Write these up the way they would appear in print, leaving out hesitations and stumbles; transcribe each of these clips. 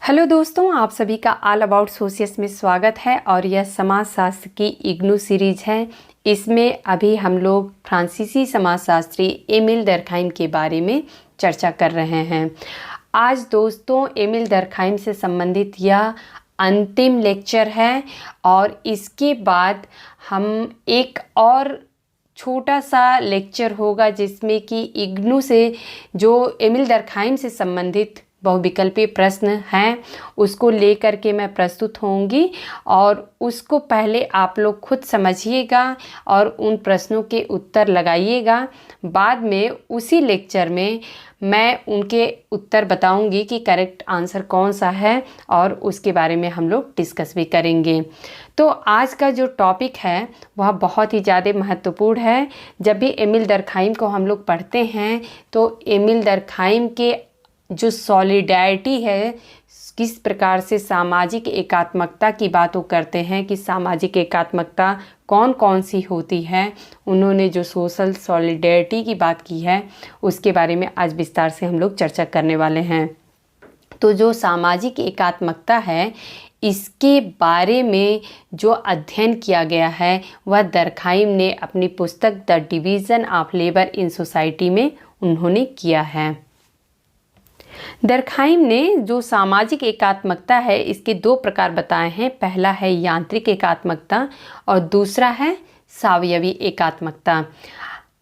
Hello दोस्तों, आप सभी का ऑल अबाउट सोशियस में स्वागत है। और यह समाजशास्त्र की इग्नू सीरीज है। इसमें अभी हम लोग फ्रांसीसी समाजशास्त्री एमिल डर्कहाइम के बारे में चर्चा कर रहे हैं। आज दोस्तों एमिल डर्कहाइम से संबंधित यह अंतिम लेक्चर है और इसके बाद हम एक और छोटा सा लेक्चर होगा जिसमें कि इग्नू से जो एमिल डर्कहाइम से संबंधित बहुविकल्पीय प्रश्न हैं उसको लेकर के मैं प्रस्तुत होंगी और उसको पहले आप लोग खुद समझिएगा और उन प्रश्नों के उत्तर लगाइएगा। बाद में उसी लेक्चर में मैं उनके उत्तर बताऊंगी कि करेक्ट आंसर कौन सा है और उसके बारे में हम लोग डिस्कस भी करेंगे। तो आज का जो टॉपिक है वह बहुत ही ज़्यादा महत्वपूर्ण है। जब भी एमिल डर्कहाइम को हम लोग पढ़ते हैं तो एमिल डर्कहाइम के जो सॉलिडैरिटी है, किस प्रकार से सामाजिक एकात्मकता की बात वो करते हैं कि सामाजिक एकात्मकता कौन कौन सी होती है, उन्होंने जो सोशल सॉलिडैरिटी की बात की है उसके बारे में आज विस्तार से हम लोग चर्चा करने वाले हैं। तो जो सामाजिक एकात्मकता है इसके बारे में जो अध्ययन किया गया है वह डर्कहाइम ने अपनी पुस्तक the division of labour in society में उन्होंने किया है। डर्कहाइम ने जो सामाजिक एकात्मकता है इसके दो प्रकार बताए हैं। पहला है यांत्रिक एकात्मकता और दूसरा है सावयवी एकात्मकता।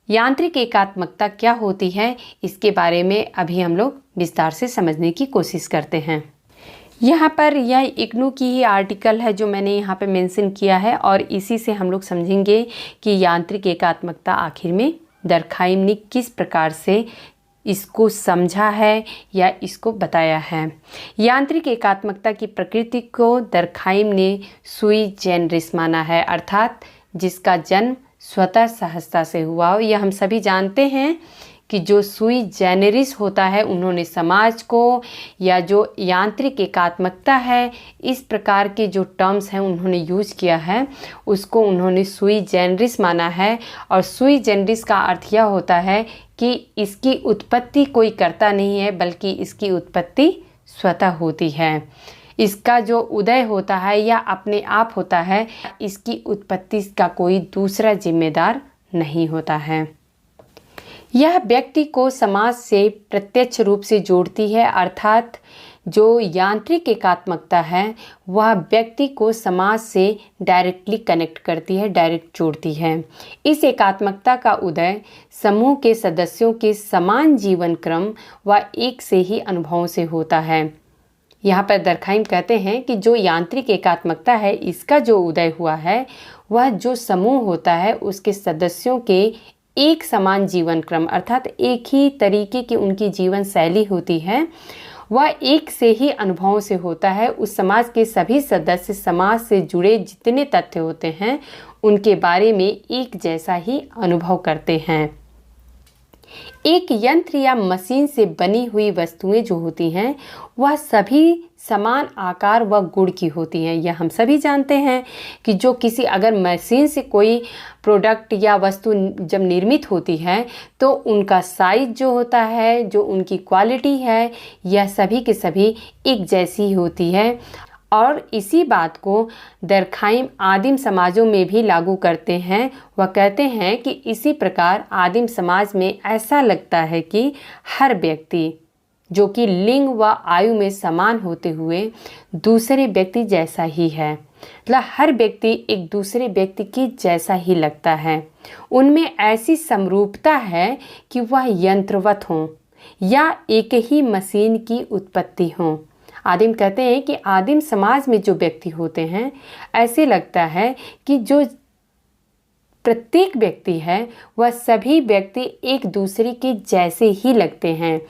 यांत्रिक एकात्मकता क्या होती है इसके बारे में अभी हम लोग विस्तार से समझने की कोशिश करते हैं। यहाँ पर यह इग्नू की ही आर्टिकल है जो मैंने यहाँ पे मेंशन किया है और इसी से हम लोग समझेंगे कि यांत्रिक एकात्मकता आखिर में डर्कहाइम ने किस प्रकार से इसको समझा है या इसको बताया है। यांत्रिक एकात्मकता की प्रकृति को डर्कहाइम ने सुई जेनरिस माना है, अर्थात जिसका जन्म स्वतः सहजता से हुआ हो। यह हम सभी जानते हैं कि जो सुई जेनरिस होता है उन्होंने समाज को या जो यांत्रिक एकात्मकता है इस प्रकार के जो टर्म्स हैं उन्होंने यूज किया है उसको उन्होंने सुई जेनरिस माना है। और सुई जेनरिस का अर्थ यह होता है कि इसकी उत्पत्ति कोई करता नहीं है बल्कि इसकी उत्पत्ति स्वतः होती है। इसका जो उदय होता है या अपने आप होता है, इसकी उत्पत्ति का कोई दूसरा जिम्मेदार नहीं होता है। यह व्यक्ति को समाज से प्रत्यक्ष रूप से जोड़ती है, अर्थात जो यांत्रिक एकात्मकता है वह व्यक्ति को समाज से डायरेक्टली कनेक्ट करती है, डायरेक्ट जोड़ती है। इस एकात्मकता का उदय समूह के सदस्यों के समान जीवन क्रम व एक से ही अनुभवों से होता है। यहाँ पर डर्कहाइम कहते हैं कि जो यांत्रिक एकात्मकता है इसका जो उदय हुआ है वह जो समूह होता है उसके सदस्यों के एक समान जीवन क्रम, अर्थात एक ही तरीके की उनकी जीवन शैली होती है, वह एक से ही अनुभवों से होता है। उस समाज के सभी सदस्य समाज से जुड़े जितने तथ्य होते हैं उनके बारे में एक जैसा ही अनुभव करते हैं। एक यंत्र या मशीन से बनी हुई वस्तुएं जो होती हैं वह सभी समान आकार व गुण की होती हैं। यह हम सभी जानते हैं कि जो किसी अगर मशीन से कोई प्रोडक्ट या वस्तु जब निर्मित होती है तो उनका साइज जो होता है, जो उनकी क्वालिटी है, यह सभी के सभी एक जैसी होती है। और इसी बात को डर्कहाइम आदिम समाजों में भी लागू करते हैं। वह कहते हैं कि इसी प्रकार आदिम समाज में ऐसा लगता है कि हर व्यक्ति जो कि लिंग व आयु में समान होते हुए दूसरे व्यक्ति जैसा ही है, मतलब हर व्यक्ति एक दूसरे व्यक्ति की जैसा ही लगता है। उनमें ऐसी समरूपता है कि वह यंत्रवत हों या एक ही मशीन की उत्पत्ति हो। आदिम कहते हैं कि आदिम समाज में जो व्यक्ति होते हैं ऐसे लगता है कि जो प्रत्येक व्यक्ति है वह सभी व्यक्ति एक दूसरे के जैसे ही लगते हैं।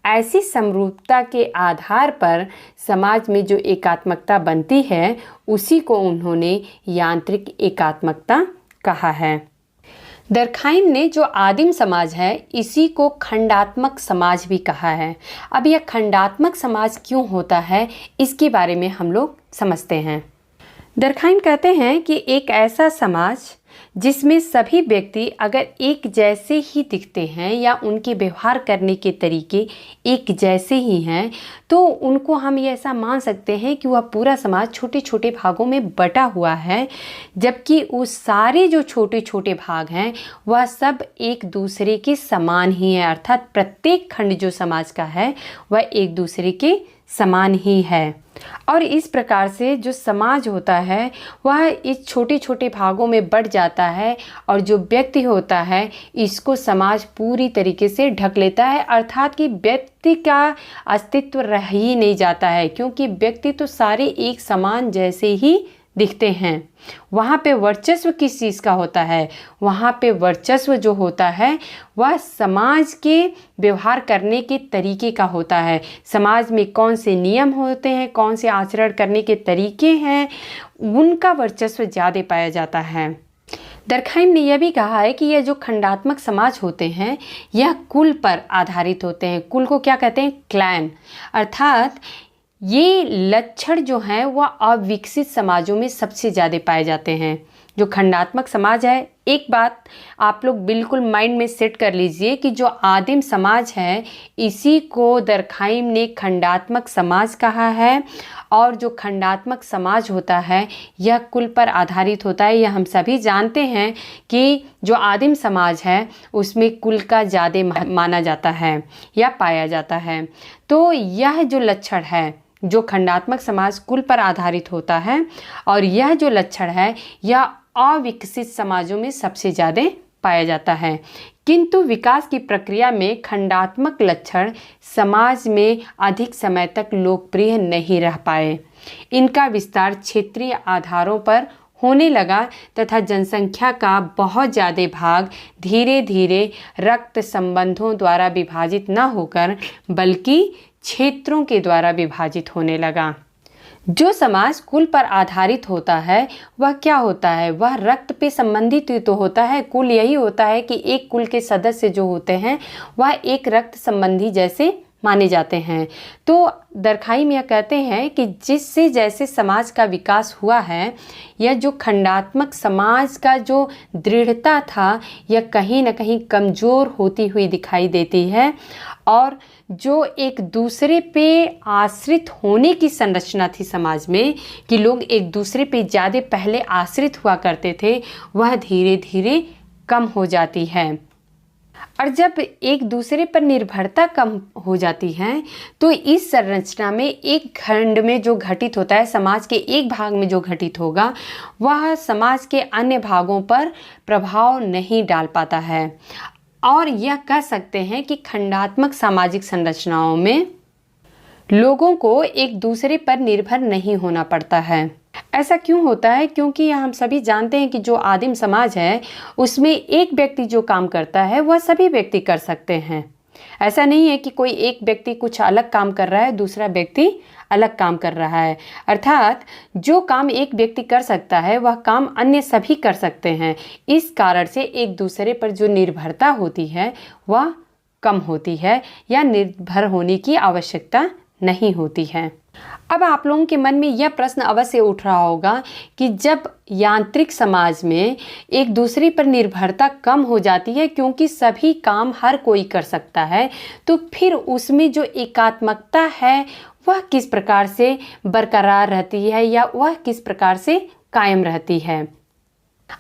ऐसी समरूपता के आधार पर समाज में जो एकात्मकता बनती है उसी को उन्होंने यांत्रिक एकात्मकता कहा है। डर्कहाइम ने जो आदिम समाज है इसी को खंडात्मक समाज भी कहा है। अब यह खंडात्मक समाज क्यों होता है इसके बारे में हम लोग समझते हैं। डर्कहाइम कहते हैं कि एक ऐसा समाज जिसमें सभी व्यक्ति अगर एक जैसे ही दिखते हैं या उनके व्यवहार करने के तरीके एक जैसे ही हैं, तो उनको हम ये ऐसा मान सकते हैं कि वह पूरा समाज छोटे छोटे भागों में बटा हुआ है, जबकि उस सारे जो छोटे छोटे भाग हैं वह सब एक दूसरे के समान ही है, अर्थात प्रत्येक खंड जो समाज का है वह एक दूसरे के समान ही है। और इस प्रकार से जो समाज होता है वह इस छोटे छोटे भागों में बट जाता है, और जो व्यक्ति होता है इसको समाज पूरी तरीके से ढक लेता है, अर्थात कि व्यक्ति का अस्तित्व रह ही नहीं जाता है, क्योंकि व्यक्ति तो सारे एक समान जैसे ही दिखते हैं। वहाँ पे वर्चस्व किस चीज़ का होता है? वहाँ पे वर्चस्व जो होता है वह समाज के व्यवहार करने के तरीके का होता है। समाज में कौन से नियम होते हैं, कौन से आचरण करने के तरीके हैं, उनका वर्चस्व ज़्यादा पाया जाता है। दरखाइम ने यह भी कहा है कि यह जो खंडात्मक समाज होते हैं यह कुल पर आधारित होते हैं। कुल को क्या कहते हैं? क्लैन। अर्थात ये लक्षण जो हैं वह अविकसित समाजों में सबसे ज़्यादा पाए जाते हैं। जो खंडात्मक समाज है, एक बात आप लोग बिल्कुल माइंड में सेट कर लीजिए कि जो आदिम समाज है इसी को दरखाइम ने खंडात्मक समाज कहा है, और जो खंडात्मक समाज होता है यह कुल पर आधारित होता है। यह हम सभी जानते हैं कि जो आदिम समाज है उसमें कुल का ज़्यादा माना जाता है या पाया जाता है। तो यह जो लक्षण है, जो खंडात्मक समाज कुल पर आधारित होता है, और यह जो लक्षण है यह अविकसित समाजों में सबसे ज़्यादा पाया जाता है। किंतु विकास की प्रक्रिया में खंडात्मक लक्षण समाज में अधिक समय तक लोकप्रिय नहीं रह पाए। इनका विस्तार क्षेत्रीय आधारों पर होने लगा तथा जनसंख्या का बहुत ज़्यादा भाग धीरे धीरे रक्त संबंधों द्वारा विभाजित न होकर बल्कि क्षेत्रों के द्वारा विभाजित होने लगा। जो समाज कुल पर आधारित होता है वह क्या होता है? वह रक्त पे संबंधित तो होता है। कुल यही होता है कि एक कुल के सदस्य जो होते हैं वह एक रक्त संबंधी जैसे माने जाते हैं। तो दरखाइम यह कहते हैं कि जिससे जैसे समाज का विकास हुआ है, यह जो खंडात्मक समाज का जो दृढ़ता था यह कहीं न कहीं कमज़ोर होती हुई दिखाई देती है, और जो एक दूसरे पे आश्रित होने की संरचना थी समाज में कि लोग एक दूसरे पे ज़्यादा पहले आश्रित हुआ करते थे, वह धीरे धीरे कम हो जाती है। और जब एक दूसरे पर निर्भरता कम हो जाती है तो इस संरचना में एक खंड में जो घटित होता है, समाज के एक भाग में जो घटित होगा वह समाज के अन्य भागों पर प्रभाव नहीं डाल पाता है। और यह कह सकते हैं कि खंडात्मक सामाजिक संरचनाओं में लोगों को एक दूसरे पर निर्भर नहीं होना पड़ता है। ऐसा क्यों होता है? क्योंकि हम सभी जानते हैं कि जो आदिम समाज है उसमें एक व्यक्ति जो काम करता है वह सभी व्यक्ति कर सकते हैं। ऐसा नहीं है कि कोई एक व्यक्ति कुछ अलग काम कर रहा है, दूसरा व्यक्ति अलग काम कर रहा है। अर्थात जो काम एक व्यक्ति कर सकता है वह काम अन्य सभी कर सकते हैं। इस कारण से एक दूसरे पर जो निर्भरता होती है वह कम होती है या निर्भर होने की आवश्यकता नहीं होती है। अब आप लोगों के मन में यह प्रश्न अवश्य उठ रहा होगा कि जब यांत्रिक समाज में एक दूसरे पर निर्भरता कम हो जाती है क्योंकि सभी काम हर कोई कर सकता है, तो फिर उसमें जो एकात्मकता है वह किस प्रकार से बरकरार रहती है या वह किस प्रकार से कायम रहती है।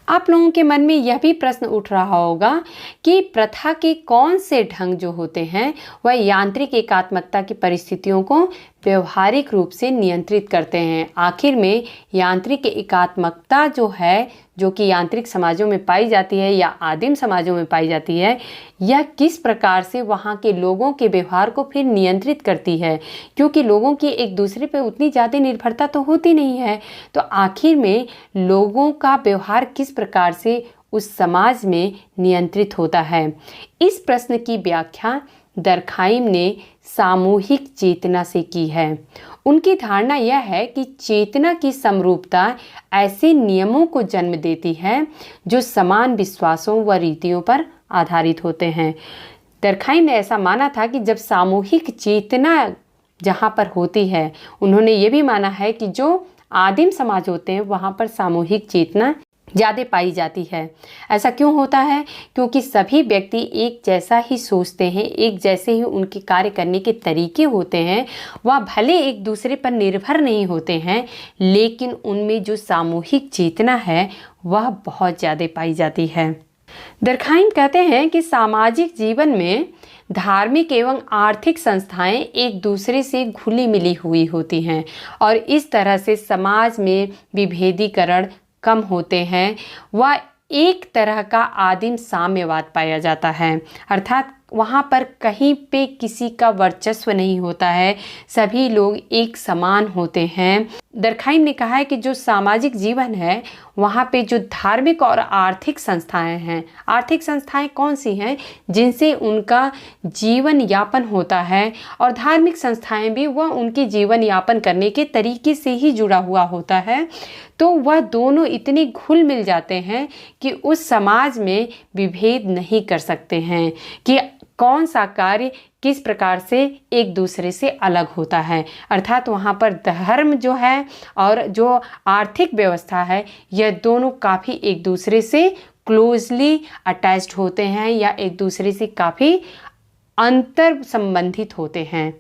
आप लोगों के मन में यह भी प्रश्न उठ रहा होगा कि प्रथा के कौन से ढंग जो होते हैं वह यांत्रिक एकात्मकता की परिस्थितियों को व्यवहारिक रूप से नियंत्रित करते हैं। आखिर में यांत्रिक एकात्मकता जो है, जो कि यांत्रिक समाजों में पाई जाती है या आदिम समाजों में पाई जाती है, यह किस प्रकार से वहाँ के लोगों के व्यवहार को फिर नियंत्रित करती है, क्योंकि लोगों की एक दूसरे पर उतनी ज़्यादा निर्भरता तो होती नहीं है। तो आखिर में लोगों का व्यवहार किस प्रकार से उस समाज में नियंत्रित होता है। इस प्रश्न की व्याख्या दरखाइम ने सामूहिक चेतना से की है। उनकी धारणा यह है कि चेतना की समरूपता ऐसे नियमों को जन्म देती है जो समान विश्वासों व रीतियों पर आधारित होते हैं। दरखाइम ने ऐसा माना था कि जब सामूहिक चेतना जहाँ पर होती है, उन्होंने ये भी माना है कि जो आदिम समाज होते हैं वहाँ पर सामूहिक चेतना ज़्यादा पाई जाती है। ऐसा क्यों होता है? क्योंकि सभी व्यक्ति एक जैसा ही सोचते हैं, एक जैसे ही उनके कार्य करने के तरीके होते हैं। वह भले एक दूसरे पर निर्भर नहीं होते हैं, लेकिन उनमें जो सामूहिक चेतना है वह बहुत ज़्यादा पाई जाती है। दरखाइन कहते हैं कि सामाजिक जीवन में धार्मिक एवं आर्थिक संस्थाएं एक दूसरे से घुली मिली हुई होती हैं और इस तरह से समाज में विभेदीकरण कम होते हैं। वह एक तरह का आदिम साम्यवाद पाया जाता है, अर्थात वहाँ पर कहीं पे किसी का वर्चस्व नहीं होता है, सभी लोग एक समान होते हैं। दरखाइन ने कहा है कि जो सामाजिक जीवन है वहाँ पे जो धार्मिक और आर्थिक संस्थाएं हैं, आर्थिक संस्थाएं कौन सी हैं? जिनसे उनका जीवन यापन होता है, और धार्मिक संस्थाएं भी वह उनके जीवन यापन करने के तरीके से ही जुड़ा हुआ होता है। तो वह दोनों इतने घुल मिल जाते हैं कि उस समाज में विभेद नहीं कर सकते हैं कि कौन सा कार्य किस प्रकार से एक दूसरे से अलग होता है। अर्थात वहाँ पर धर्म जो है और जो आर्थिक व्यवस्था है, यह दोनों काफ़ी एक दूसरे से क्लोजली अटैच्ड होते हैं या एक दूसरे से काफ़ी अंतर संबंधित होते हैं।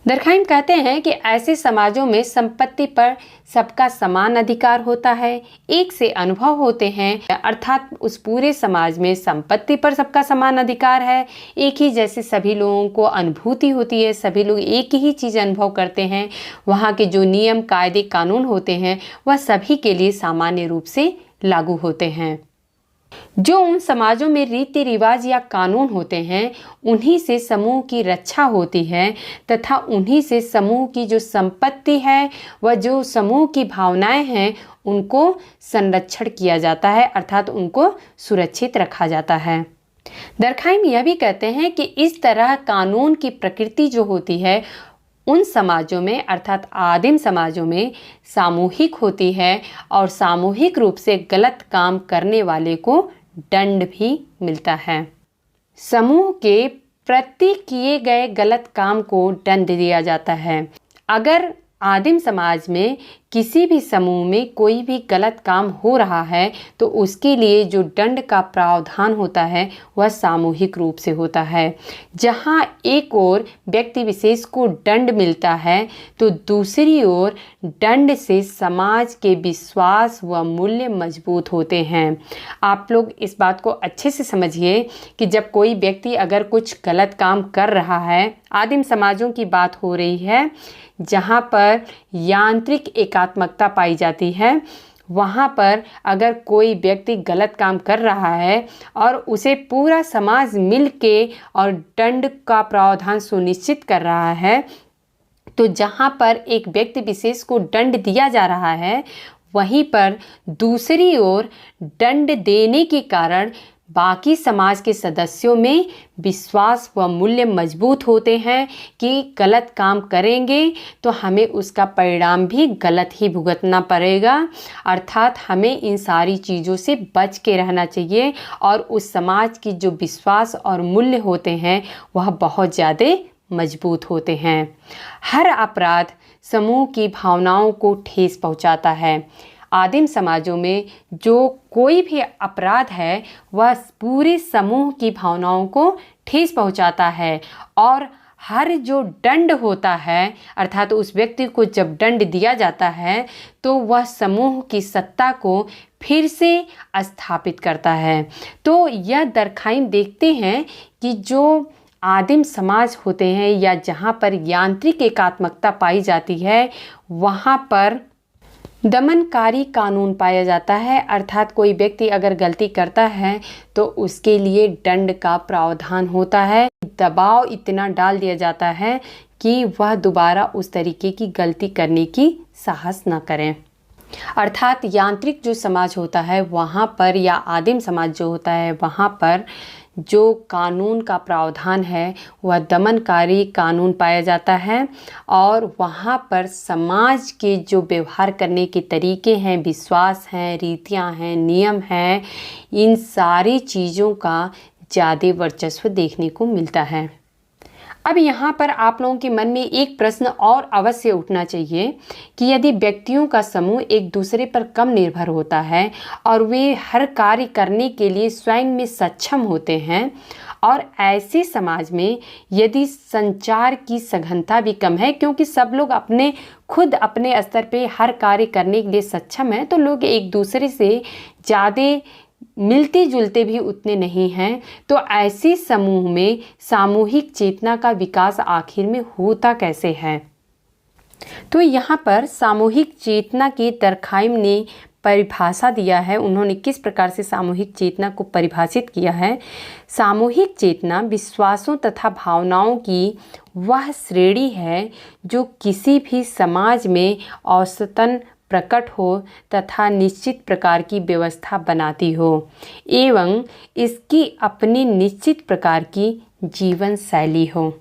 दरखाइन कहते हैं कि ऐसे समाजों में संपत्ति पर सबका समान अधिकार होता है, एक से अनुभव होते हैं, अर्थात उस पूरे समाज में संपत्ति पर सबका समान अधिकार है, एक ही जैसे सभी लोगों को अनुभूति होती है, सभी लोग एक ही चीज़ अनुभव करते हैं। वहाँ के जो नियम कायदे कानून होते हैं वह सभी के लिए सामान्य रूप से लागू होते हैं। जो उन समाजों में रीति रिवाज या कानून होते हैं उन्हीं से समूह की रक्षा होती है तथा उन्हीं से समूह की जो संपत्ति है व जो समूह की भावनाएं हैं उनको संरक्षण किया जाता है, अर्थात उनको सुरक्षित रखा जाता है। दरखाइन यह भी कहते हैं कि इस तरह कानून की प्रकृति जो होती है उन समाजों में अर्थात आदिम समाजों में सामूहिक होती है और सामूहिक रूप से गलत काम करने वाले को दंड भी मिलता है। समूह के प्रति किए गए गलत काम को दंड दिया जाता है। अगर आदिम समाज में किसी भी समूह में कोई भी गलत काम हो रहा है तो उसके लिए जो दंड का प्रावधान होता है वह सामूहिक रूप से होता है। जहां एक ओर व्यक्ति विशेष को दंड मिलता है तो दूसरी ओर दंड से समाज के विश्वास व मूल्य मजबूत होते हैं। आप लोग इस बात को अच्छे से समझिए कि जब कोई व्यक्ति अगर कुछ गलत काम कर रहा है, आदिम समाजों की बात हो रही है जहाँ पर यांत्रिक एकात्मकता पाई जाती है, वहाँ पर अगर कोई व्यक्ति गलत काम कर रहा है और उसे पूरा समाज मिल के और दंड का प्रावधान सुनिश्चित कर रहा है, तो जहाँ पर एक व्यक्ति विशेष को दंड दिया जा रहा है वहीं पर दूसरी ओर दंड देने के कारण बाकी समाज के सदस्यों में विश्वास व मूल्य मजबूत होते हैं कि गलत काम करेंगे तो हमें उसका परिणाम भी गलत ही भुगतना पड़ेगा, अर्थात हमें इन सारी चीज़ों से बच के रहना चाहिए और उस समाज की जो विश्वास और मूल्य होते हैं वह बहुत ज़्यादा मजबूत होते हैं। हर अपराध समूह की भावनाओं को ठेस पहुंचाता है। आदिम समाजों में जो कोई भी अपराध है वह पूरे समूह की भावनाओं को ठेस पहुंचाता है और हर जो दंड होता है अर्थात उस व्यक्ति को जब दंड दिया जाता है तो वह समूह की सत्ता को फिर से स्थापित करता है। तो यह दरखाइन देखते हैं कि जो आदिम समाज होते हैं या जहाँ पर यांत्रिक एकात्मकता पाई जाती है वहाँ पर दमनकारी कानून पाया जाता है, अर्थात कोई व्यक्ति अगर गलती करता है तो उसके लिए दंड का प्रावधान होता है। दबाव इतना डाल दिया जाता है कि वह दोबारा उस तरीके की गलती करने की साहस न करें। अर्थात यांत्रिक जो समाज होता है वहाँ पर या आदिम समाज जो होता है वहाँ पर जो कानून का प्रावधान है वह दमनकारी कानून पाया जाता है और वहाँ पर समाज के जो व्यवहार करने के तरीके हैं, विश्वास हैं, रीतियाँ हैं, नियम हैं, इन सारी चीज़ों का ज़्यादा वर्चस्व देखने को मिलता है। अब यहाँ पर आप लोगों के मन में एक प्रश्न और अवश्य उठना चाहिए कि यदि व्यक्तियों का समूह एक दूसरे पर कम निर्भर होता है और वे हर कार्य करने के लिए स्वयं में सक्षम होते हैं, और ऐसे समाज में यदि संचार की सघनता भी कम है, क्योंकि सब लोग खुद अपने स्तर पे हर कार्य करने के लिए सक्षम हैं, तो लोग एक दूसरे से ज़्यादा मिलते जुलते भी उतने नहीं हैं, तो ऐसे समूह में सामूहिक चेतना का विकास आखिर में होता कैसे है। तो यहाँ पर सामूहिक चेतना के दरखाइम ने परिभाषा दिया है। उन्होंने किस प्रकार से सामूहिक चेतना को परिभाषित किया है। सामूहिक चेतना विश्वासों तथा भावनाओं की वह श्रेणी है जो किसी भी समाज में औसतन प्रकट हो तथा निश्चित प्रकार की व्यवस्था बनाती हो एवं इसकी अपनी निश्चित प्रकार की जीवन शैली हो।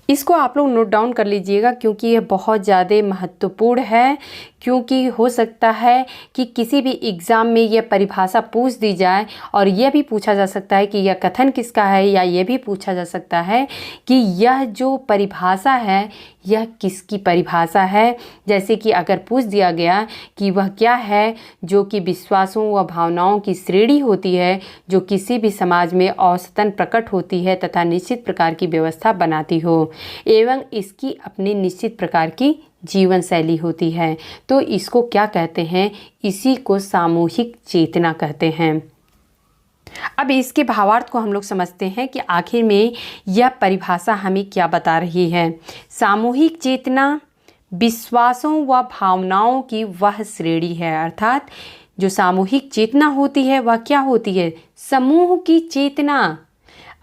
इसको आप लोग नोट डाउन कर लीजिएगा, क्योंकि यह बहुत ज़्यादा महत्वपूर्ण है। क्योंकि हो सकता है कि किसी भी एग्ज़ाम में यह परिभाषा पूछ दी जाए, और यह भी पूछा जा सकता है कि यह कथन किसका है, या यह भी पूछा जा सकता है कि यह जो परिभाषा है यह किसकी परिभाषा है। जैसे कि अगर पूछ दिया गया कि वह क्या है जो कि विश्वासों व भावनाओं की श्रेणी होती है जो किसी भी समाज में औसतन प्रकट होती है तथा निश्चित प्रकार की व्यवस्था बनाती हो एवं इसकी अपनी निश्चित प्रकार की जीवन शैली होती है, तो इसको क्या कहते हैं, इसी को सामूहिक चेतना कहते हैं। अब इसके भावार्थ को हम लोग समझते हैं कि आखिर में यह परिभाषा हमें क्या बता रही है। सामूहिक चेतना विश्वासों व भावनाओं की वह श्रेणी है, अर्थात जो सामूहिक चेतना होती है वह क्या होती है, समूह की चेतना,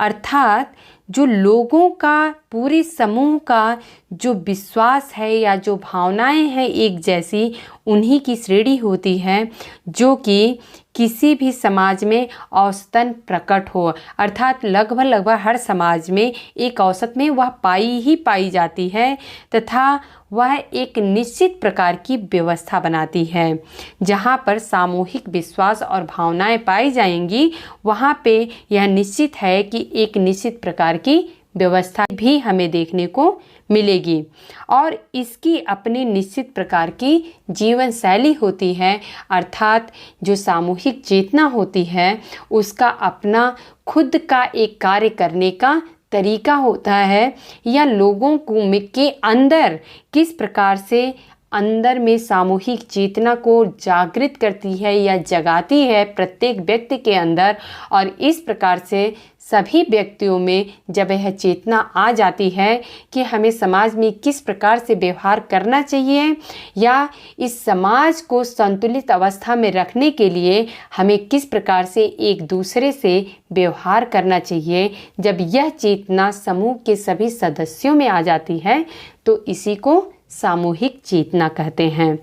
अर्थात जो लोगों का, पूरे समूह का जो विश्वास है या जो भावनाएं हैं एक जैसी, उन्हीं की श्रेणी होती है जो कि किसी भी समाज में औसतन प्रकट हो, अर्थात लगभग हर समाज में एक औसत में वह पाई जाती है तथा वह एक निश्चित प्रकार की व्यवस्था बनाती है। जहाँ पर सामूहिक विश्वास और भावनाएं पाई जाएंगी वहाँ पे यह निश्चित है कि एक निश्चित प्रकार की व्यवस्था भी हमें देखने को मिलेगी, और इसकी अपनी निश्चित प्रकार की जीवन शैली होती है, अर्थात जो सामूहिक चेतना होती है उसका अपना खुद का एक कार्य करने का तरीका होता है, या लोगों को के अंदर किस प्रकार से अंदर में सामूहिक चेतना को जागृत करती है या जगाती है प्रत्येक व्यक्ति के अंदर, और इस प्रकार से सभी व्यक्तियों में जब यह चेतना आ जाती है कि हमें समाज में किस प्रकार से व्यवहार करना चाहिए या इस समाज को संतुलित अवस्था में रखने के लिए हमें किस प्रकार से एक दूसरे से व्यवहार करना चाहिए, जब यह चेतना समूह के सभी सदस्यों में आ जाती है तो इसी को सामूहिक चेतना कहते हैं।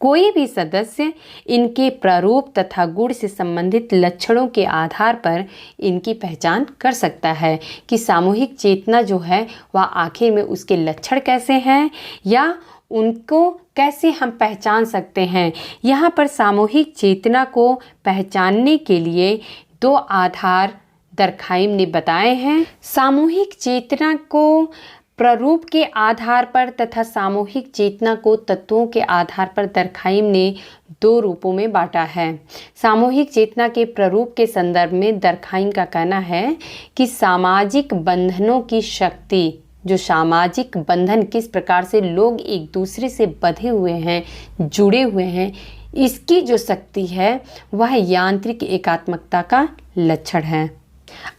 कोई भी सदस्य इनके प्रारूप तथा गुण से संबंधित लक्षणों के आधार पर इनकी पहचान कर सकता है कि सामूहिक चेतना जो है वह आखिर में उसके लक्षण कैसे हैं या उनको कैसे हम पहचान सकते हैं। यहाँ पर सामूहिक चेतना को पहचानने के लिए दो आधार दरखाइम ने बताए हैं। सामूहिक चेतना को प्रारूप के आधार पर तथा सामूहिक चेतना को तत्वों के आधार पर दरखाइम ने दो रूपों में बांटा है। सामूहिक चेतना के प्रारूप के संदर्भ में दरखाइम का कहना है कि सामाजिक बंधनों की शक्ति, जो सामाजिक बंधन किस प्रकार से लोग एक दूसरे से बंधे हुए हैं, जुड़े हुए हैं, इसकी जो शक्ति है वह यांत्रिक एकात्मकता का लक्षण है।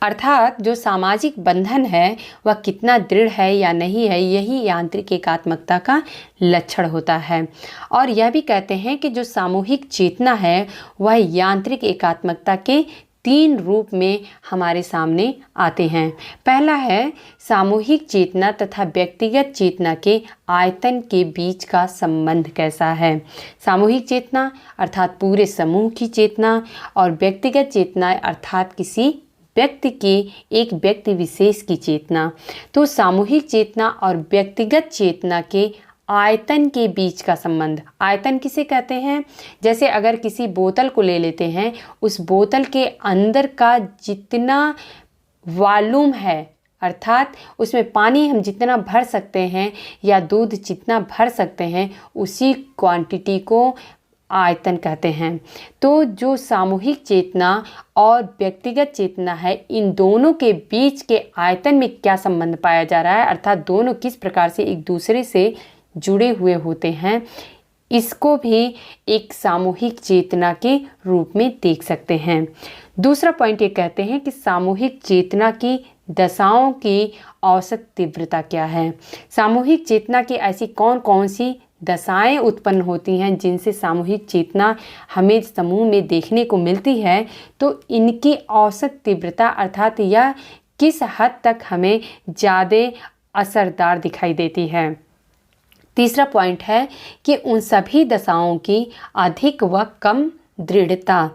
अर्थात जो सामाजिक बंधन है वह कितना दृढ़ है या नहीं है, यही यांत्रिक एकात्मकता का लक्षण होता है। और यह भी कहते हैं कि जो सामूहिक चेतना है वह यांत्रिक एकात्मकता के तीन रूप में हमारे सामने आते हैं। पहला है सामूहिक चेतना तथा व्यक्तिगत चेतना के आयतन के बीच का संबंध कैसा है। सामूहिक चेतना अर्थात पूरे समूह की चेतना और व्यक्तिगत चेतना अर्थात किसी व्यक्ति के एक व्यक्ति विशेष की चेतना। तो सामूहिक चेतना और व्यक्तिगत चेतना के आयतन के बीच का संबंध, आयतन किसे कहते हैं, जैसे अगर किसी बोतल को ले लेते हैं, उस बोतल के अंदर का जितना वॉल्यूम है अर्थात उसमें पानी हम जितना भर सकते हैं या दूध जितना भर सकते हैं उसी क्वांटिटी को आयतन कहते हैं। तो जो सामूहिक चेतना और व्यक्तिगत चेतना है, इन दोनों के बीच के आयतन में क्या संबंध पाया जा रहा है, अर्थात दोनों किस प्रकार से एक दूसरे से जुड़े हुए होते हैं, इसको भी एक सामूहिक चेतना के रूप में देख सकते हैं। दूसरा पॉइंट ये कहते हैं कि सामूहिक चेतना की दशाओं की औसत तीव्रता क्या है। सामूहिक चेतना की ऐसी कौन कौन सी दशाएं उत्पन्न होती हैं जिनसे सामूहिक चेतना हमें समूह में देखने को मिलती है, तो इनकी औसत तीव्रता अर्थात यह किस हद तक हमें ज़्यादा असरदार दिखाई देती है। तीसरा पॉइंट है कि उन सभी दशाओं की अधिक व कम दृढ़ता,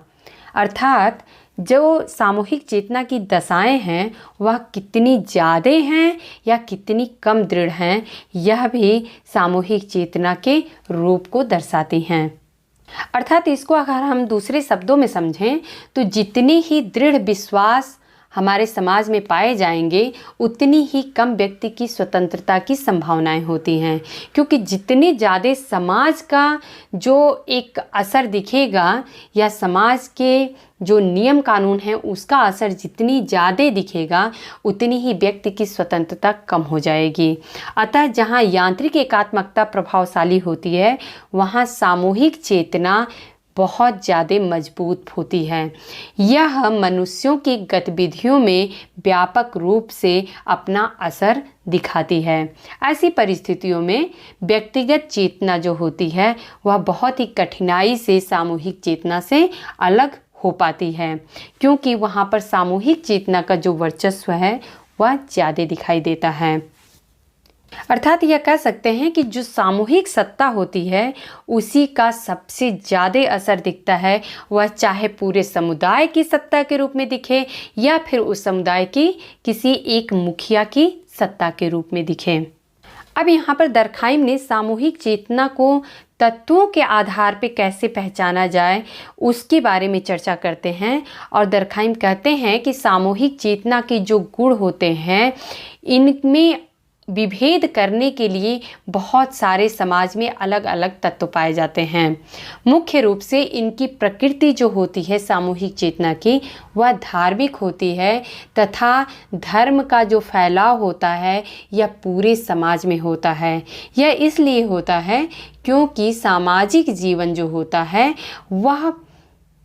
अर्थात जो सामूहिक चेतना की दशाएं हैं वह कितनी ज़्यादा हैं या कितनी कम दृढ़ हैं, यह भी सामूहिक चेतना के रूप को दर्शाती हैं। अर्थात इसको अगर हम दूसरे शब्दों में समझें तो जितनी ही दृढ़ विश्वास हमारे समाज में पाए जाएंगे उतनी ही कम व्यक्ति की स्वतंत्रता की संभावनाएं होती हैं, क्योंकि जितने ज़्यादा समाज का जो एक असर दिखेगा या समाज के जो नियम कानून हैं उसका असर जितनी ज़्यादा दिखेगा उतनी ही व्यक्ति की स्वतंत्रता कम हो जाएगी। अतः जहाँ यांत्रिक एकात्मकता प्रभावशाली होती है वहाँ सामूहिक चेतना बहुत ज़्यादा मजबूत होती है। यह मनुष्यों की गतिविधियों में व्यापक रूप से अपना असर दिखाती है। ऐसी परिस्थितियों में व्यक्तिगत चेतना जो होती है वह बहुत ही कठिनाई से सामूहिक चेतना से अलग हो पाती है, क्योंकि वहाँ पर सामूहिक चेतना का जो वर्चस्व है वह ज़्यादा दिखाई देता है। अर्थात यह कह सकते हैं कि जो सामूहिक सत्ता होती है उसी का सबसे ज़्यादा असर दिखता है, वह चाहे पूरे समुदाय की सत्ता के रूप में दिखे या फिर उस समुदाय की किसी एक मुखिया की सत्ता के रूप में दिखे। अब यहाँ पर दरखाइम ने सामूहिक चेतना को तत्वों के आधार पर कैसे पहचाना जाए उसके बारे में चर्चा करते हैं। और दरखाइम कहते हैं कि सामूहिक चेतना के जो गुण होते हैं इनमें विभेद करने के लिए बहुत सारे समाज में अलग अलग तत्व पाए जाते हैं। मुख्य रूप से इनकी प्रकृति जो होती है सामूहिक चेतना की वह धार्मिक होती है तथा धर्म का जो फैलाव होता है यह पूरे समाज में होता है। यह इसलिए होता है क्योंकि सामाजिक जीवन जो होता है वह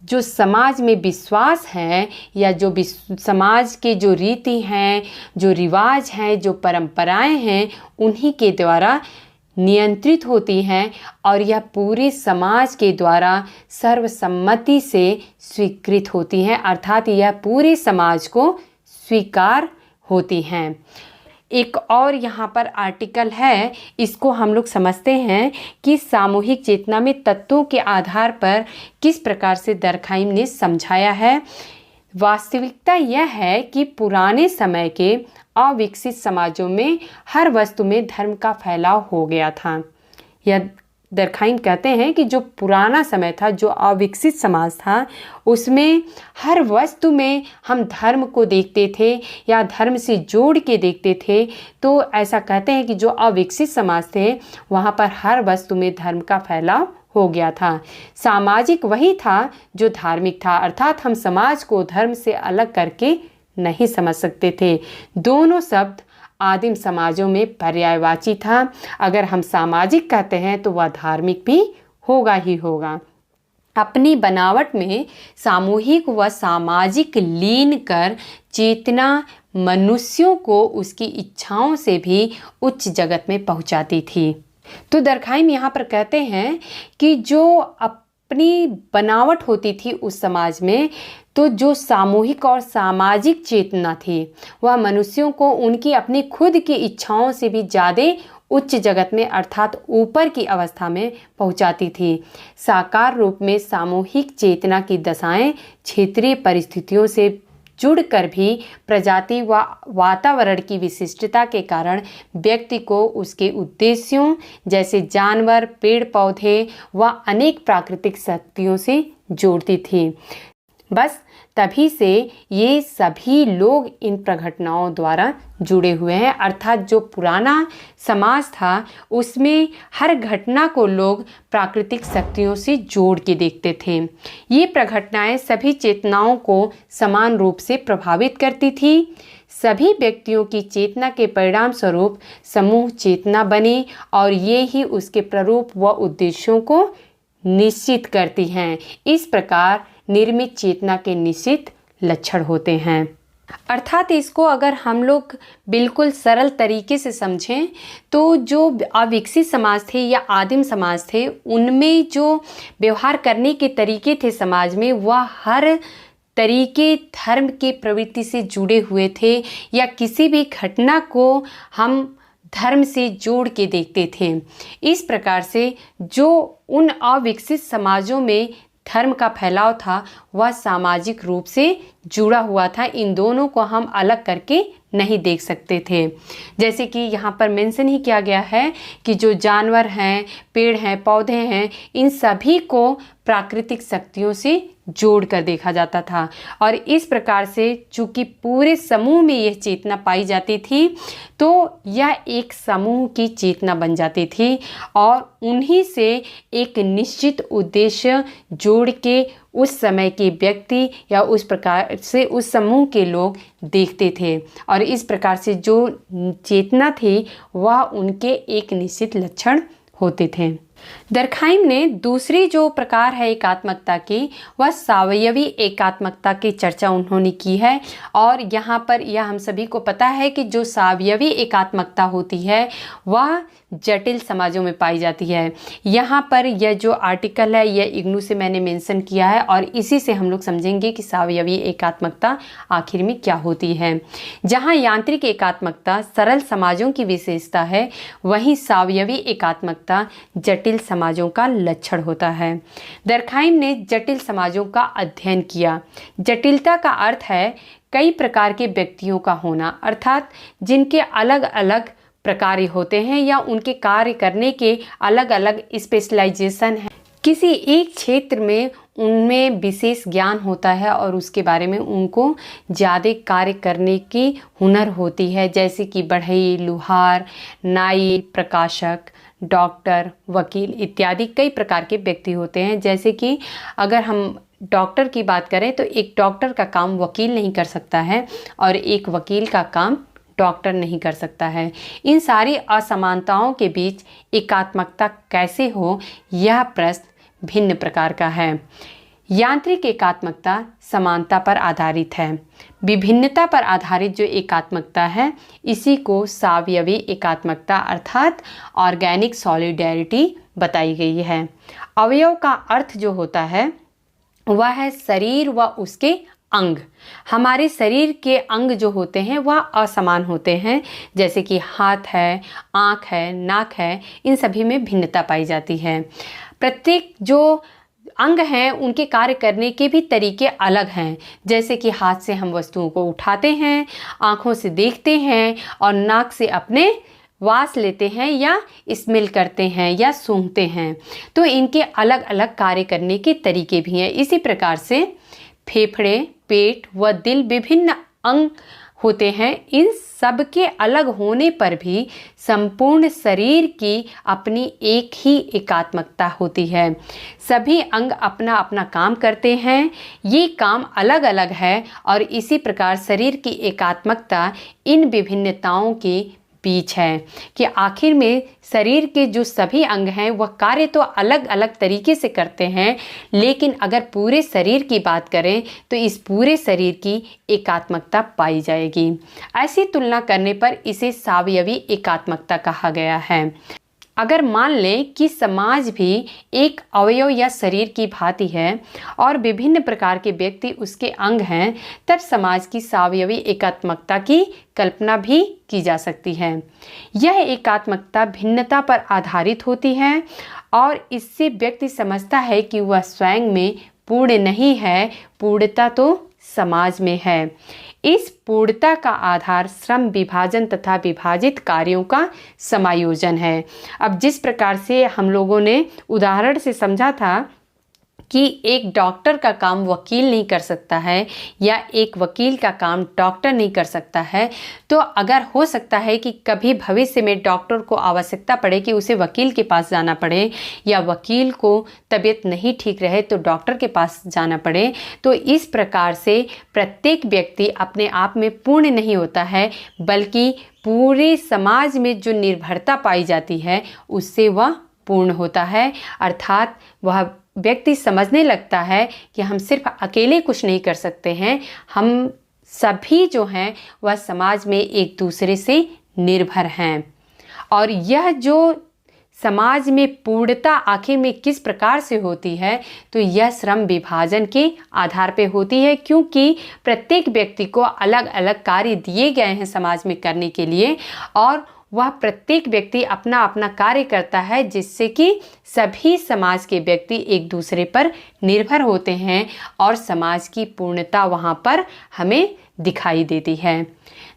जो समाज में विश्वास है या जो समाज के जो रीति हैं, जो रिवाज हैं, जो परंपराएं हैं उन्हीं के द्वारा नियंत्रित होती हैं और यह पूरे समाज के द्वारा सर्वसम्मति से स्वीकृत होती हैं, अर्थात यह पूरे समाज को स्वीकार होती हैं। एक और यहाँ पर आर्टिकल है, इसको हम लोग समझते हैं कि सामूहिक चेतना में तत्वों के आधार पर किस प्रकार से दरखाइम ने समझाया है। वास्तविकता यह है कि पुराने समय के अविकसित समाजों में हर वस्तु में धर्म का फैलाव हो गया था। यह दरखाइम कहते हैं कि जो पुराना समय था, जो अविकसित समाज था, उसमें हर वस्तु में हम धर्म को देखते थे या धर्म से जोड़ के देखते थे। तो ऐसा कहते हैं कि जो अविकसित समाज थे वहाँ पर हर वस्तु में धर्म का फैलाव हो गया था। सामाजिक वही था जो धार्मिक था, अर्थात हम समाज को धर्म से अलग करके नहीं समझ सकते थे। दोनों शब्द आदिम समाजों में पर्यायवाची था। अगर हम सामाजिक कहते हैं तो वह धार्मिक भी होगा ही होगा। अपनी बनावट में सामूहिक व सामाजिक लीन कर चेतना मनुष्यों को उसकी इच्छाओं से भी उच्च जगत में पहुंचाती थी। तो दरखाइम यहाँ पर कहते हैं कि जो अपनी बनावट होती थी उस समाज में, तो जो सामूहिक और सामाजिक चेतना थी वह मनुष्यों को उनकी अपनी खुद की इच्छाओं से भी ज़्यादा उच्च जगत में अर्थात ऊपर की अवस्था में पहुंचाती थी। साकार रूप में सामूहिक चेतना की दशाएं क्षेत्रीय परिस्थितियों से जुड़कर भी प्रजाति व वातावरण की विशिष्टता के कारण व्यक्ति को उसके उद्देश्यों जैसे जानवर, पेड़ पौधे व अनेक प्राकृतिक शक्तियों से जोड़ती थी। बस तभी से ये सभी लोग इन प्रघटनाओं द्वारा जुड़े हुए हैं। अर्थात जो पुराना समाज था उसमें हर घटना को लोग प्राकृतिक शक्तियों से जोड़ के देखते थे। ये प्रघटनाएं सभी चेतनाओं को समान रूप से प्रभावित करती थी। सभी व्यक्तियों की चेतना के परिणाम स्वरूप समूह चेतना बनी और ये ही उसके प्रारूप व उद्देश्यों को निश्चित करती हैं। इस प्रकार निर्मित चेतना के निश्चित लक्षण होते हैं। अर्थात इसको अगर हम लोग बिल्कुल सरल तरीके से समझें तो जो अविकसित समाज थे या आदिम समाज थे उनमें जो व्यवहार करने के तरीके थे समाज में, वह हर तरीके धर्म के प्रवृत्ति से जुड़े हुए थे या किसी भी घटना को हम धर्म से जोड़ के देखते थे। इस प्रकार से जो उन अविकसित समाजों में धर्म का फैलाव था वह सामाजिक रूप से जुड़ा हुआ था। इन दोनों को हम अलग करके नहीं देख सकते थे। जैसे कि यहाँ पर मेंशन ही किया गया है कि जो जानवर हैं, पेड़ हैं, पौधे हैं, इन सभी को प्राकृतिक शक्तियों से जोड़ कर देखा जाता था। और इस प्रकार से चूंकि पूरे समूह में यह चेतना पाई जाती थी तो यह एक समूह की चेतना बन जाती थी और उन्हीं से एक निश्चित उद्देश्य जोड़ के उस समय के व्यक्ति या उस प्रकार से उस समूह के लोग देखते थे। और इस प्रकार से जो चेतना थी वह उनके एक निश्चित लक्षण होते थे। दर्कहाइम ने दूसरी जो प्रकार है एकात्मकता की वह सावयवी एकात्मकता की चर्चा उन्होंने की है। और यहाँ पर यह हम सभी को पता है कि जो सावयवी एकात्मकता होती है वह जटिल समाजों में पाई जाती है। यहाँ पर यह जो आर्टिकल है यह इग्नू से मैंने मेंशन किया है और इसी से हम लोग समझेंगे कि सावयवी एकात्मकता आखिर में क्या होती है। जहाँ यांत्रिक एकात्मकता सरल समाजों की विशेषता है, वहीं सावयवी एकात्मकता जटिल समाजों का लक्षण होता है। दर्कहाइम ने जटिल समाजों का अध्ययन किया। जटिलता का अर्थ है कई प्रकार के व्यक्तियों का होना, अर्थात जिनके अलग अलग प्रकार होते हैं या उनके कार्य करने के अलग अलग स्पेशलाइजेशन है। किसी एक क्षेत्र में उनमें विशेष ज्ञान होता है और उसके बारे में उनको ज़्यादा कार्य करने की हुनर होती है। जैसे कि बढ़ई, लुहार, नाई, प्रकाशक, डॉक्टर, वकील इत्यादि कई प्रकार के व्यक्ति होते हैं। जैसे कि अगर हम डॉक्टर की बात करें तो एक डॉक्टर का काम वकील नहीं कर सकता है और एक वकील का काम डॉक्टर नहीं कर सकता है। इन सारी असमानताओं के बीच एकात्मकता कैसे हो, यह प्रश्न भिन्न प्रकार का है। यांत्रिक एकात्मकता समानता पर आधारित है। विभिन्नता पर आधारित जो एकात्मकता है इसी को सावयवी एकात्मकता अर्थात ऑर्गेनिक सॉलिडेरिटी बताई गई है। अवयव का अर्थ जो होता है वह है शरीर व उसके अंग। हमारे शरीर के अंग जो होते हैं वह असमान होते हैं। जैसे कि हाथ है, आँख है, नाक है, इन सभी में भिन्नता पाई जाती है। प्रत्येक जो अंग हैं उनके कार्य करने के भी तरीके अलग हैं। जैसे कि हाथ से हम वस्तुओं को उठाते हैं, आँखों से देखते हैं और नाक से अपने वास लेते हैं या स्मेल करते हैं या सूंघते हैं। तो इनके अलग अलग कार्य करने के तरीके भी हैं। इसी प्रकार से फेफड़े, पेट व दिल विभिन्न अंग होते हैं। इन सब के अलग होने पर भी संपूर्ण शरीर की अपनी एक ही एकात्मकता होती है। सभी अंग अपना अपना काम करते हैं, ये काम अलग अलग है और इसी प्रकार शरीर की एकात्मकता इन विभिन्नताओं के बीच है कि आखिर में शरीर के जो सभी अंग हैं वह कार्य तो अलग अलग तरीके से करते हैं, लेकिन अगर पूरे शरीर की बात करें तो इस पूरे शरीर की एकात्मकता पाई जाएगी। ऐसी तुलना करने पर इसे सावयवी एकात्मकता कहा गया है। अगर मान लें कि समाज भी एक अवयव या शरीर की भांति है और विभिन्न प्रकार के व्यक्ति उसके अंग हैं, तब समाज की सावयवी एकात्मकता की कल्पना भी की जा सकती है। यह एकात्मकता भिन्नता पर आधारित होती है और इससे व्यक्ति समझता है कि वह स्वयं में पूर्ण नहीं है, पूर्णता तो समाज में है। इस पूर्णता का आधार श्रम विभाजन तथा विभाजित कार्यों का समायोजन है। अब जिस प्रकार से हम लोगों ने उदाहरण से समझा था कि एक डॉक्टर का काम वकील नहीं कर सकता है या एक वकील का काम डॉक्टर नहीं कर सकता है, तो अगर हो सकता है कि कभी भविष्य में डॉक्टर को आवश्यकता पड़े कि उसे वकील के पास जाना पड़े या वकील को तबीयत नहीं ठीक रहे तो डॉक्टर के पास जाना पड़े, तो इस प्रकार से प्रत्येक व्यक्ति अपने आप में पूर्ण नहीं होता है, बल्कि पूरे समाज में जो निर्भरता पाई जाती है उससे वह पूर्ण होता है। अर्थात वह व्यक्ति समझने लगता है कि हम सिर्फ अकेले कुछ नहीं कर सकते हैं, हम सभी जो हैं वह समाज में एक दूसरे से निर्भर हैं। और यह जो समाज में पूर्णता आखिर में किस प्रकार से होती है, तो यह श्रम विभाजन के आधार पे होती है, क्योंकि प्रत्येक व्यक्ति को अलग अलग कार्य दिए गए हैं समाज में करने के लिए, और वह प्रत्येक व्यक्ति अपना अपना कार्य करता है, जिससे कि सभी समाज के व्यक्ति एक दूसरे पर निर्भर होते हैं और समाज की पूर्णता वहाँ पर हमें दिखाई देती है।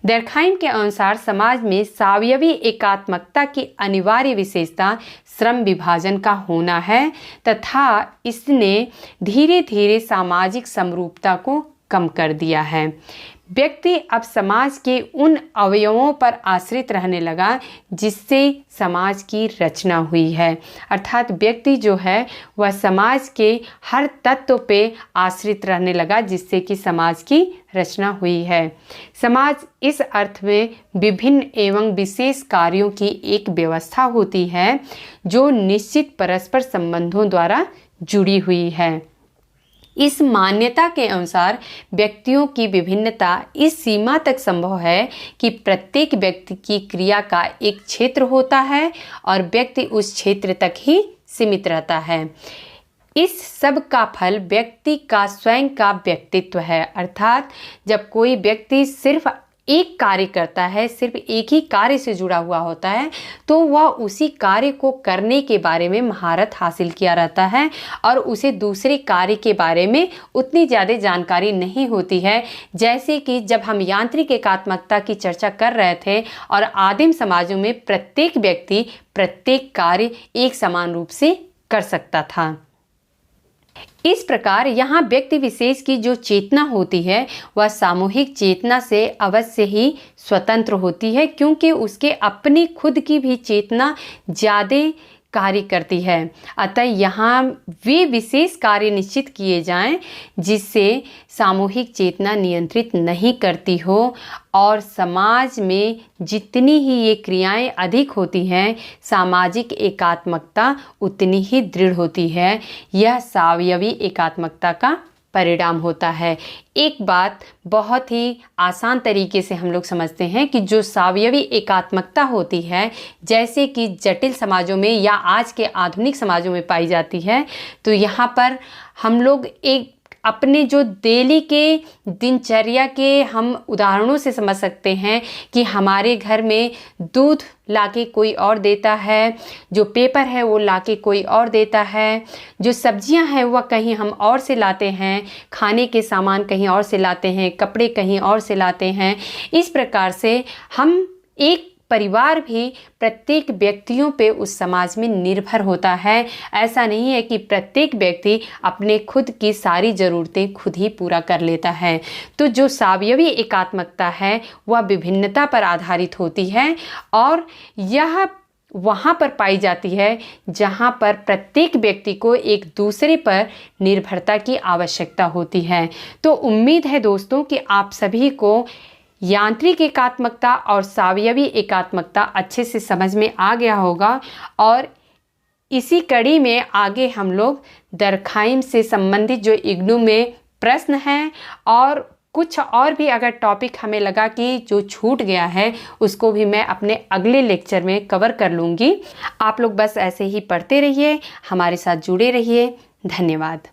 डर्कहाइम के अनुसार समाज में स्वावयवी एकात्मकता की अनिवार्य विशेषता श्रम विभाजन का होना है तथा इसने धीरे धीरे सामाजिक समरूपता को कम कर दिया है। व्यक्ति अब समाज के उन अवयवों पर आश्रित रहने लगा जिससे समाज की रचना हुई है। अर्थात व्यक्ति जो है वह समाज के हर तत्व पे आश्रित रहने लगा जिससे कि समाज की रचना हुई है। समाज इस अर्थ में विभिन्न एवं विशेष कार्यों की एक व्यवस्था होती है जो निश्चित परस्पर संबंधों द्वारा जुड़ी हुई है। इस मान्यता के अनुसार व्यक्तियों की विभिन्नता इस सीमा तक संभव है कि प्रत्येक व्यक्ति की क्रिया का एक क्षेत्र होता है और व्यक्ति उस क्षेत्र तक ही सीमित रहता है। इस सब का फल व्यक्ति का स्वयं का व्यक्तित्व है। अर्थात जब कोई व्यक्ति सिर्फ एक कार्य करता है, सिर्फ एक ही कार्य से जुड़ा हुआ होता है, तो वह उसी कार्य को करने के बारे में महारत हासिल किया रहता है और उसे दूसरे कार्य के बारे में उतनी ज़्यादा जानकारी नहीं होती है। जैसे कि जब हम यांत्रिक एकात्मकता की चर्चा कर रहे थे और आदिम समाजों में प्रत्येक व्यक्ति प्रत्येक कार्य एक समान रूप से कर सकता था। इस प्रकार यहाँ व्यक्ति विशेष की जो चेतना होती है वह सामूहिक चेतना से अवश्य ही स्वतंत्र होती है, क्योंकि उसके अपनी खुद की भी चेतना ज़्यादा कार्य करती है। अतः यहाँ वे विशेष कार्य निश्चित किए जाएं जिससे सामूहिक चेतना नियंत्रित नहीं करती हो, और समाज में जितनी ही ये क्रियाएं अधिक होती हैं सामाजिक एकात्मकता उतनी ही दृढ़ होती है। यह स्वावयवी एकात्मकता का परिणाम होता है। एक बात बहुत ही आसान तरीके से हम लोग समझते हैं कि जो स्वावयवी एकात्मकता होती है, जैसे कि जटिल समाजों में या आज के आधुनिक समाजों में पाई जाती है, तो यहाँ पर हम लोग एक अपने जो डेली के दिनचर्या के हम उदाहरणों से समझ सकते हैं कि हमारे घर में दूध लाके कोई और देता है, जो पेपर है वो लाके कोई और देता है, जो सब्जियां हैं वह कहीं हम और से लाते हैं, खाने के सामान कहीं और से लाते हैं, कपड़े कहीं और से लाते हैं। इस प्रकार से हम एक परिवार भी प्रत्येक व्यक्तियों पे उस समाज में निर्भर होता है। ऐसा नहीं है कि प्रत्येक व्यक्ति अपने खुद की सारी ज़रूरतें खुद ही पूरा कर लेता है। तो जो स्वावयवी एकात्मकता है वह विभिन्नता पर आधारित होती है और यह वहाँ पर पाई जाती है जहाँ पर प्रत्येक व्यक्ति को एक दूसरे पर निर्भरता की आवश्यकता होती है। तो उम्मीद है दोस्तों कि आप सभी को यांत्रिक एकात्मकता और स्वावयवी एकात्मकता अच्छे से समझ में आ गया होगा, और इसी कड़ी में आगे हम लोग डर्कहाइम से संबंधित जो इग्नू में प्रश्न हैं और कुछ और भी अगर टॉपिक हमें लगा कि जो छूट गया है उसको भी मैं अपने अगले लेक्चर में कवर कर लूँगी। आप लोग बस ऐसे ही पढ़ते रहिए, हमारे साथ जुड़े रहिए। धन्यवाद।